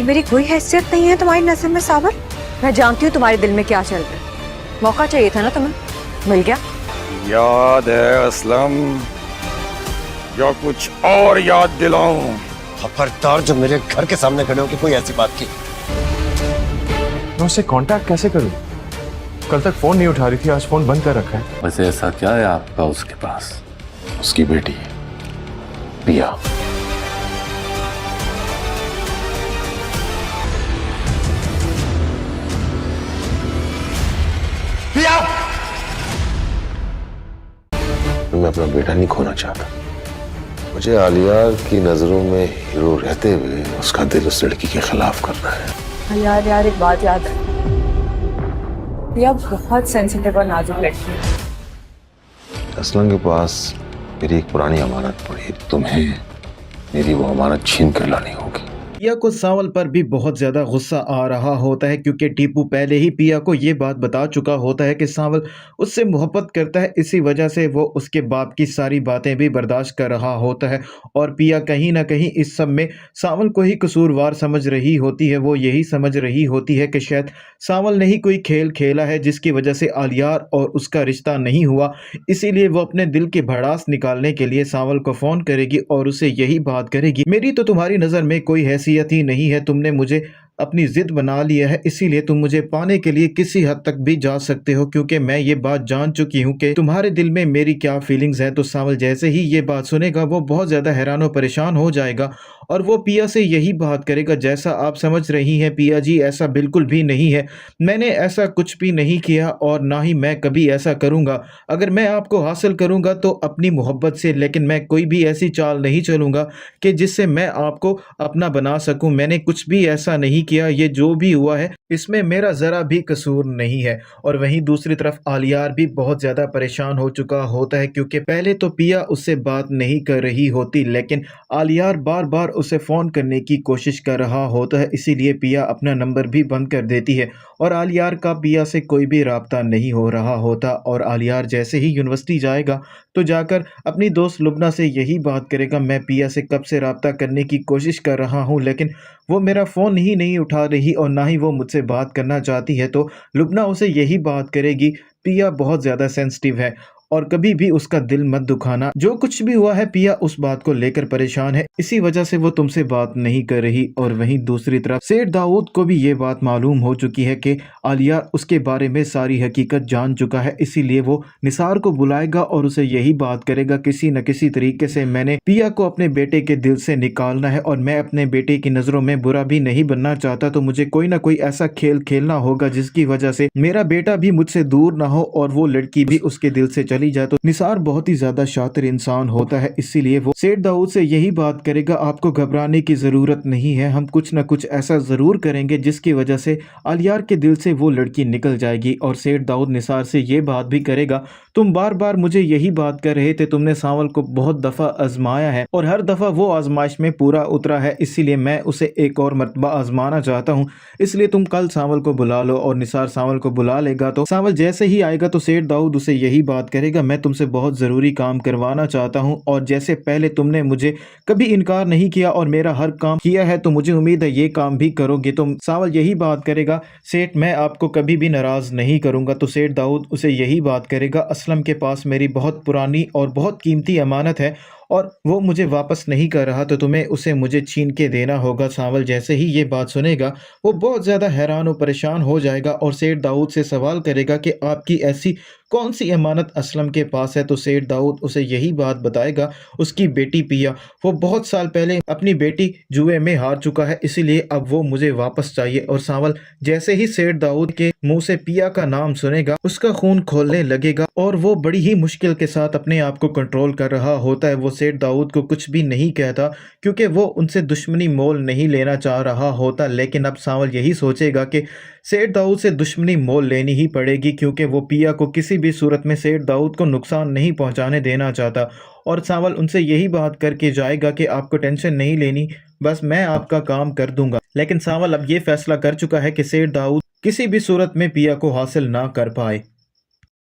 मेरी कोई हैसियत नहीं है तुम्हारी नजर में सावर। मैं जानती हूँ तुम्हारे दिल में क्या चल रहा है। मौका चाहिए था ना तुम्हें, मिल गया। याद है असलम या कुछ और याद दिलाऊं? खबरदार जब मेरे घर के सामने खड़े हो कि कोई ऐसी बात की। मैं उससे कांटेक्ट कैसे करूं? कल तक फोन नहीं उठा रही थी, आज फोन बंद कर रखा है। वैसे ऐसा क्या है आपका उसके पास? उसकी बेटी पिया। पिया! मैं अपना बेटा नहीं खोना चाहता। मुझे आलिया की नजरों में हीरो रहते हुए उसका दिल उस लड़की के खिलाफ करना है। यार एक बात याद है, यह बहुत सेंसिटिव और नाजुक लड़की है। असलम के पास मेरी एक पुरानी अमानत पड़ी, तुम्हें मेरी वो अमानत छीन कर लानी होगी। पिया को सांवल पर भी बहुत ज्यादा गुस्सा आ रहा होता है क्योंकि टीपू पहले ही पिया को ये बात बता चुका होता है कि सांवल उससे मोहब्बत करता है। इसी वजह से वो उसके बाप की सारी बातें भी बर्दाश्त कर रहा होता है और पिया कहीं ना कहीं इस सब में सांवल को ही कसूरवार समझ रही होती है। वो यही समझ रही होती है कि शायद सांवल ने ही कोई खेल खेला है जिसकी वजह से आलियार और उसका रिश्ता नहीं हुआ। इसीलिए वो अपने दिल की भड़ास निकालने के लिए सांवल को फ़ोन करेगी और उसे यही बात करेगी, मेरी तो तुम्हारी नज़र में कोई हैसियत ही नहीं है, तुमने मुझे अपनी ज़िद बना लिया है, इसीलिए तुम मुझे पाने के लिए किसी हद तक भी जा सकते हो क्योंकि मैं ये बात जान चुकी हूँ कि तुम्हारे दिल में मेरी क्या फीलिंग्स हैं। तो सांवल जैसे ही ये बात सुनेगा वो बहुत ज़्यादा हैरान और परेशान हो जाएगा और वो पिया से यही बात करेगा, जैसा आप समझ रही हैं पिया जी ऐसा बिल्कुल भी नहीं है, मैंने ऐसा कुछ भी नहीं किया और ना ही मैं कभी ऐसा करूँगा। अगर मैं आपको हासिल करूँगा तो अपनी मोहब्बत से, लेकिन मैं कोई भी ऐसी चाल नहीं चलूँगा कि जिससे मैं आपको अपना बना सकूँ। मैंने कुछ भी ऐसा नहीं किया, ये जो भी हुआ है इसमें मेरा ज़रा भी कसूर नहीं है। और वहीं दूसरी तरफ आलियार भी बहुत ज़्यादा परेशान हो चुका होता है क्योंकि पहले तो पिया उससे बात नहीं कर रही होती, लेकिन आलियार बार बार उसे फ़ोन करने की कोशिश कर रहा होता है। इसीलिए पिया अपना नंबर भी बंद कर देती है और आलियार का पिया से कोई भी राब्ता नहीं हो रहा होता। और आलियार जैसे ही यूनिवर्सिटी जाएगा तो जाकर अपनी दोस्त लुबना से यही बात करेगा, मैं पिया से कब से राब्ता करने की कोशिश कर रहा हूँ लेकिन वो मेरा फ़ोन ही नहीं उठा रही और ना ही वो मुझसे बात करना चाहती है। तो लुबना उसे यही बात करेगी, पिया बहुत ज़्यादा सेंसिटिव है और कभी भी उसका दिल मत दुखाना, जो कुछ भी हुआ है पिया उस बात को लेकर परेशान है, इसी वजह से वो तुमसे बात नहीं कर रही। और वहीं दूसरी तरफ सेठ दाऊद को भी ये बात मालूम हो चुकी है कि आलिया उसके बारे में सारी हकीकत जान चुका है, इसीलिए वो निसार को बुलाएगा और उसे यही बात करेगा, किसी न किसी तरीके से मैंने पिया को अपने बेटे के दिल से निकालना है और मैं अपने बेटे की नज़रों में बुरा भी नहीं बनना चाहता, तो मुझे कोई ना कोई ऐसा खेल खेलना होगा जिसकी वजह से मेरा बेटा भी मुझसे दूर ना हो और वो लड़की भी उसके दिल से चली जाए। तो निसार बहुत ही ज्यादा शातिर इंसान होता है, इसीलिए वो सेठ दाऊद से यही बात करेगा, आपको घबराने की जरूरत नहीं है, हम कुछ न कुछ ऐसा जरूर करेंगे जिसकी वजह से आलियार के दिल से वो लड़की निकल जाएगी। और सेठ दाऊद निसार से ये बात भी करेगा, तुम बार बार मुझे यही बात कर रहे थे, तुमने सांवल को बहुत दफा आजमाया है और हर दफा वो आजमाइश में पूरा उतरा है, इसीलिए मैं उसे एक और मरतबा आजमाना चाहता हूँ, इसलिए तुम कल सांवल को बुला लो। और निसार सांवल को बुला लेगा तो सांवल जैसे ही आएगा तो सेठ दाऊद उसे यही बात करेगा, मैं तुमसे बहुत ज़रूरी काम करवाना चाहता हूं और जैसे पहले तुमने मुझे कभी इनकार नहीं किया और मेरा हर काम किया है तो मुझे उम्मीद है ये काम भी करोगे। तो सांवल यही बात करेगा, सेठ मैं आपको कभी भी नाराज़ नहीं करूंगा। तो सेठ दाऊद उसे यही बात करेगा, असलम के पास मेरी बहुत पुरानी और बहुत कीमती अमानत है और वो मुझे वापस नहीं कर रहा, तो तुम्हें उसे मुझे छीन के देना होगा। सांवल जैसे ही ये बात सुनेगा वो बहुत ज़्यादा हैरान और परेशान हो जाएगा और सेठ दाऊद से सवाल करेगा कि आपकी ऐसी कौन सी अमानत असलम के पास है। तो सेठ दाऊद उसे यही बात बताएगा, उसकी बेटी पिया, वो बहुत साल पहले अपनी बेटी जुए में हार चुका है, इसीलिए अब वो मुझे वापस चाहिए। और सांवल जैसे ही सेठ दाऊद के मुंह से पिया का नाम सुनेगा उसका खून खोलने लगेगा और वो बड़ी ही मुश्किल के साथ अपने आप को कंट्रोल कर रहा होता है। वो सेठ दाऊद को कुछ भी नहीं कहता क्योंकि वो उनसे दुश्मनी मोल नहीं लेना चाह रहा होता, लेकिन अब सांवल यही सोचेगा कि सेठ दाऊद से दुश्मनी मोल लेनी ही पड़ेगी क्योंकि वो पिया को किसी भी सूरत में सेठ दाऊद को नुकसान नहीं पहुंचाने देना चाहता। और सांवल उनसे यही बात करके जाएगा कि आपको टेंशन नहीं लेनी, बस मैं आपका काम कर दूंगा। लेकिन सांवल अब ये फैसला कर चुका है कि सेठ दाऊद किसी भी सूरत में पिया को हासिल ना कर पाए।